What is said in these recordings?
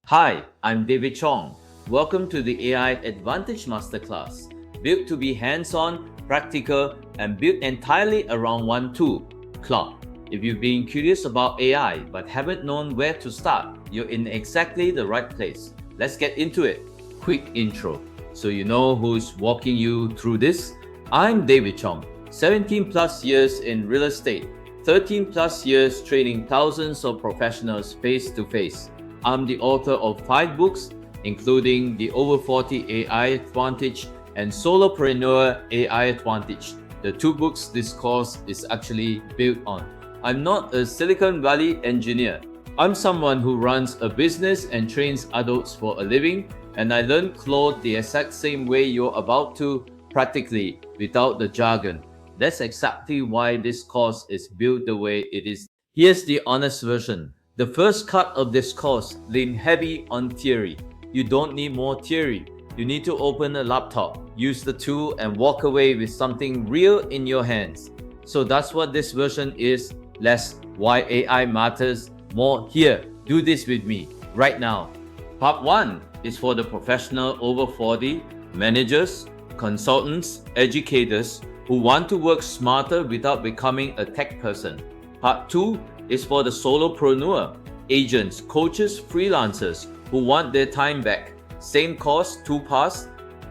Hi, I'm David Cheong. Welcome to the AI Advantage Masterclass, built to be hands-on, practical, and built entirely around one tool, Claude. If you've been curious about AI but haven't known where to start, you're in exactly the right place. Let's get into it. Quick intro. So you know who's walking you through this? I'm David Cheong, 17 plus years in real estate, 13 plus years training thousands of professionals face to face. I'm the author of 5 books, including the Over 40 AI Advantage and Solopreneur AI Advantage, the 2 books this course is actually built on. I'm not a Silicon Valley engineer. I'm someone who runs a business and trains adults for a living, and I learned Claude the exact same way you're about to, practically, without the jargon. That's exactly why this course is built the way it is. Here's the honest version. The first cut of this course leans heavy on theory. You don't need more theory. You need to open a laptop, use the tool, and walk away with something real in your hands. So that's what this version is. Less why AI matters, more here. Do this with me right now. Part 1 is for the professional over 40, managers, consultants, educators who want to work smarter without becoming a tech person. Part 2 is for the solopreneur, agents, coaches, freelancers who want their time back. Same course, 2 parts.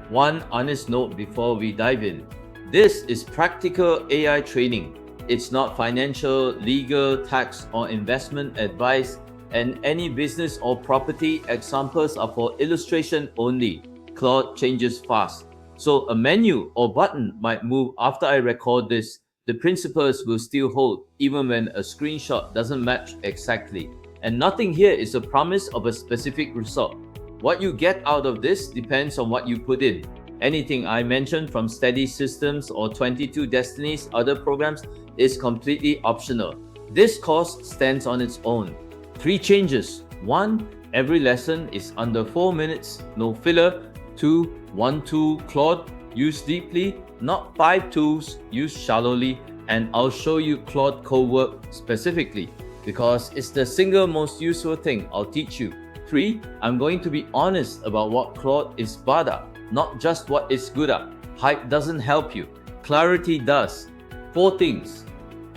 One honest note before we dive in. This is practical AI training. It's not financial, legal, tax, or investment advice, and any business or property examples are for illustration only. Claude changes fast, so a menu or button might move after I record this. The principles will still hold even when a screenshot doesn't match exactly. And nothing here is a promise of a specific result. What you get out of this depends on what you put in. Anything I mentioned from Steady Systems or 22 Destinies other programs is completely optional. This course stands on its own. 3 changes. 1. Every lesson is under 4 minutes, no filler. 2. 1 tool, Claude, use deeply, not 5 tools, use shallowly, and I'll show you Claude co-work specifically because it's the single most useful thing I'll teach you. 3. I'm going to be honest about what Claude is bad at, not just what it's good at. Hype doesn't help you, clarity does. 4 things.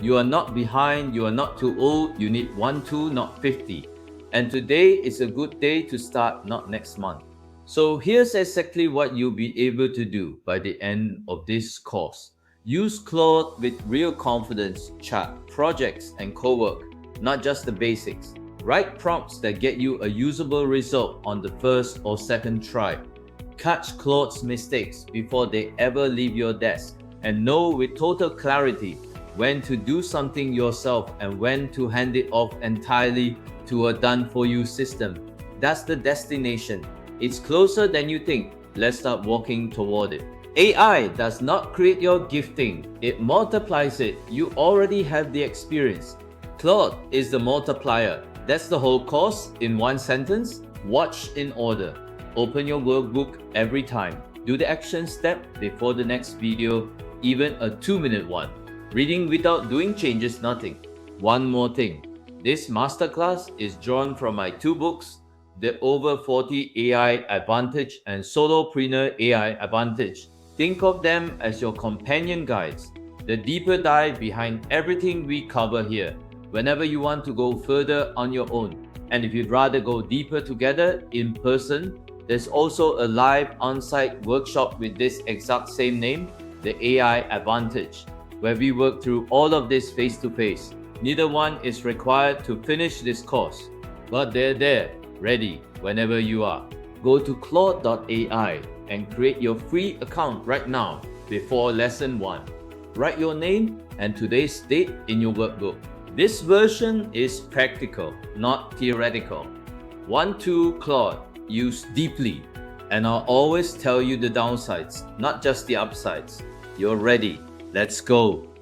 You are not behind, you are not too old, you need 1 tool, not 50. And today is a good day to start, not next month. So here's exactly what you'll be able to do by the end of this course. Use Claude with real confidence, chat, projects, and co-work, not just the basics. Write prompts that get you a usable result on the first or second try. Catch Claude's mistakes before they ever leave your desk, and know with total clarity when to do something yourself and when to hand it off entirely to a done-for-you system. That's the destination. It's closer than you think. Let's start walking toward it. AI does not create your gifting, it multiplies it. You already have the experience. Claude is the multiplier. That's the whole course in one sentence. Watch in order. Open your workbook every time. Do the action step before the next video, even a 2-minute one. Reading without doing changes nothing. One more thing. This masterclass is drawn from my 2 books, the Over 40 AI Advantage and Solopreneur AI Advantage. Think of them as your companion guides, the deeper dive behind everything we cover here, whenever you want to go further on your own. And if you'd rather go deeper together in person, there's also a live on-site workshop with this exact same name, the AI Advantage, where we work through all of this face-to-face. Neither one is required to finish this course, but they're there, ready whenever you are. Go to Claude AI and create your free account right now before lesson 1. Write your name and today's date in your workbook. This version is practical, not theoretical. 1 tool, Claude, use deeply. And I'll always tell you the downsides, not just the upsides. You're ready. Let's go.